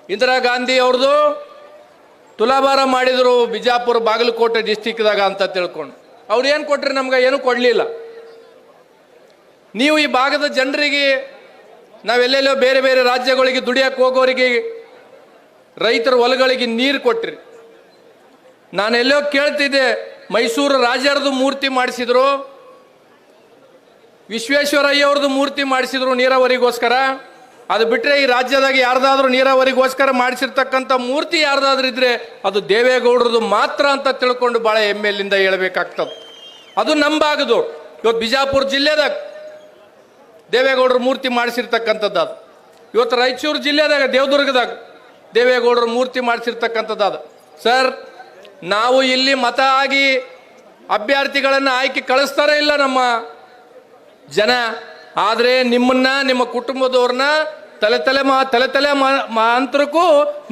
ಇಂದಿರಾ ಗಾಂಧಿ ಅವ್ರದ್ದು ತುಲಾಭಾರ ಮಾಡಿದ್ರು ಬಿಜಾಪುರ ಬಾಗಲಕೋಟೆ ಡಿಸ್ಟಿಕ್ದಾಗ ಅಂತ ತಿಳ್ಕೊಂಡು. ಅವ್ರು ಏನು ಕೊಟ್ರಿ? ನಮ್ಗೆ ಏನು ಕೊಡಲಿಲ್ಲ. ನೀವು ಈ ಭಾಗದ ಜನರಿಗೆ, ನಾವೆಲ್ಲೆಲ್ಲೋ ಬೇರೆ ಬೇರೆ ರಾಜ್ಯಗಳಿಗೆ ದುಡಿಯಕ್ಕೆ ಹೋಗೋರಿಗೆ, ರೈತರ ಹೊಲಗಳಿಗೆ ನೀರು ಕೊಟ್ರಿ. ನಾನೆಲ್ಲೋ ಕೇಳ್ತಿದ್ದೆ, ಮೈಸೂರು ರಾಜರದು ಮೂರ್ತಿ ಮಾಡಿಸಿದ್ರು, ವಿಶ್ವೇಶ್ವರಯ್ಯ ಅವ್ರದ್ದು ಮೂರ್ತಿ ಮಾಡಿಸಿದ್ರು ನೀರಾವರಿಗೋಸ್ಕರ. ಅದು ಬಿಟ್ಟರೆ ಈ ರಾಜ್ಯದಾಗ ಯಾರ್ದಾದ್ರೂ ನೀರಾವರಿಗೋಸ್ಕರ ಮಾಡಿಸಿರ್ತಕ್ಕಂಥ ಮೂರ್ತಿ ಯಾರ್ದಾದ್ರೂ ಇದ್ರೆ ಅದು ದೇವೇಗೌಡರದು ಮಾತ್ರ ಅಂತ ತಿಳ್ಕೊಂಡು ಭಾಳ ಹೆಮ್ಮೆಲಿಂದ ಹೇಳ್ಬೇಕಾಗ್ತದೆ. ಅದು ನಮ್ಮ ಭಾಗದು. ಇವತ್ತು ಬಿಜಾಪುರ ಜಿಲ್ಲೆದಾಗ ದೇವೇಗೌಡರ ಮೂರ್ತಿ ಮಾಡಿಸಿರ್ತಕ್ಕಂಥದ್ದು ಅದು. ಇವತ್ತು ರಾಯಚೂರು ಜಿಲ್ಲೆದಾಗ ದೇವದುರ್ಗದಾಗ ದೇವೇಗೌಡರ ಮೂರ್ತಿ ಮಾಡಿಸಿರ್ತಕ್ಕಂಥದ್ದು ಅದು. ಸರ್, ನಾವು ಇಲ್ಲಿ ಮತ ಆಗಿ ಅಭ್ಯರ್ಥಿಗಳನ್ನು ಆಯ್ಕೆ ಕಳಿಸ್ತಾರ ಇಲ್ಲ ನಮ್ಮ ಜನ. ಆದರೆ ನಿಮ್ಮನ್ನ, ನಿಮ್ಮ ಕುಟುಂಬದವ್ರನ್ನ ತಲೆ ಅಂತರಕ್ಕೂ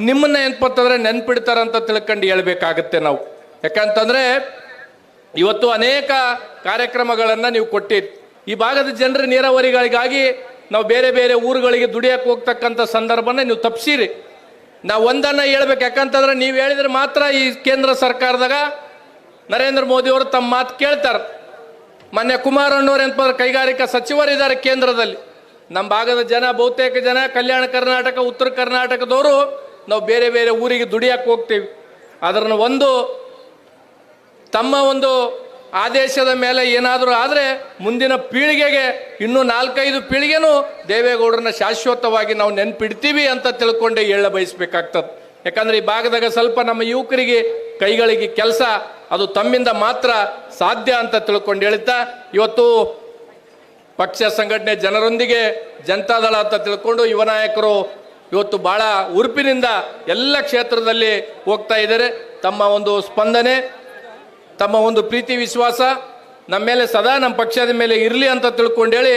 ನಿಮ್ಮನ್ನ ಏನಪ್ಪಂತಂದ್ರೆ ನೆನ್ಪಿಡ್ತಾರಂತ ತಿಳ್ಕೊಂಡು ಹೇಳ್ಬೇಕಾಗತ್ತೆ ನಾವು. ಯಾಕಂತಂದ್ರೆ ಇವತ್ತು ಅನೇಕ ಕಾರ್ಯಕ್ರಮಗಳನ್ನು ನೀವು ಕೊಟ್ಟಿರಿ. ಈ ಭಾಗದ ಜನರ ನೀರಾವರಿಗಳಿಗಾಗಿ ನಾವು ಬೇರೆ ಬೇರೆ ಊರುಗಳಿಗೆ ದುಡಿಯಕ್ಕೆ ಹೋಗ್ತಕ್ಕಂಥ ಸಂದರ್ಭನ ನೀವು ತಪ್ಪಿಸಿರಿ. ನಾವು ಒಂದನ್ನು ಹೇಳ್ಬೇಕು. ಯಾಕಂತಂದ್ರೆ ನೀವು ಹೇಳಿದ್ರೆ ಮಾತ್ರ ಈ ಕೇಂದ್ರ ಸರ್ಕಾರದಾಗ ನರೇಂದ್ರ ಮೋದಿ ಅವರು ತಮ್ಮ ಮಾತು ಕೇಳ್ತಾರೆ. ಮೊನ್ನೆ ಕುಮಾರಣ್ಣವ್ರು ಏನಪ್ಪ ಕೈಗಾರಿಕಾ ಸಚಿವರಿದ್ದಾರೆ ಕೇಂದ್ರದಲ್ಲಿ. ನಮ್ಮ ಭಾಗದ ಜನ, ಬಹುತೇಕ ಜನ ಕಲ್ಯಾಣ ಕರ್ನಾಟಕ, ಉತ್ತರ ಕರ್ನಾಟಕದವರು ನಾವು ಬೇರೆ ಬೇರೆ ಊರಿಗೆ ದುಡಿಯಕ್ಕೆ ಹೋಗ್ತೀವಿ. ಅದನ್ನು ತಮ್ಮ ಒಂದು ಆದೇಶದ ಮೇಲೆ ಏನಾದರೂ ಆದರೆ ಮುಂದಿನ ಪೀಳಿಗೆಗೆ, ಇನ್ನೂ 4-5 ಪೀಳಿಗೆನೂ ದೇವೇಗೌಡರನ್ನ ಶಾಶ್ವತವಾಗಿ ನಾವು ನೆನ್ಪಿಡ್ತೀವಿ ಅಂತ ತಿಳ್ಕೊಂಡೆ ಹೇಳ ಬಯಸ್ಬೇಕಾಗ್ತದೆ. ಯಾಕಂದ್ರೆ ಈ ಭಾಗದಾಗ ಸ್ವಲ್ಪ ನಮ್ಮ ಯುವಕರಿಗೆ ಕೈಗಳಿಗೆ ಕೆಲಸ ಅದು ತಮ್ಮಿಂದ ಮಾತ್ರ ಸಾಧ್ಯ ಅಂತ ತಿಳ್ಕೊಂಡು ಹೇಳ್ತಾ, ಇವತ್ತು ಪಕ್ಷ ಸಂಘಟನೆ ಜನರೊಂದಿಗೆ ಜನತಾದಳ ಅಂತ ತಿಳ್ಕೊಂಡು ಯುವ ನಾಯಕರು ಇವತ್ತು ಭಾಳ ಉರುಪಿನಿಂದ ಎಲ್ಲ ಕ್ಷೇತ್ರದಲ್ಲಿ ಹೋಗ್ತಾ ಇದ್ದಾರೆ. ತಮ್ಮ ಒಂದು ಸ್ಪಂದನೆ, ತಮ್ಮ ಒಂದು ಪ್ರೀತಿ ವಿಶ್ವಾಸ ನಮ್ಮ ಮೇಲೆ ಸದಾ, ನಮ್ಮ ಪಕ್ಷದ ಮೇಲೆ ಇರಲಿ ಅಂತ ತಿಳ್ಕೊಂಡು ಹೇಳಿ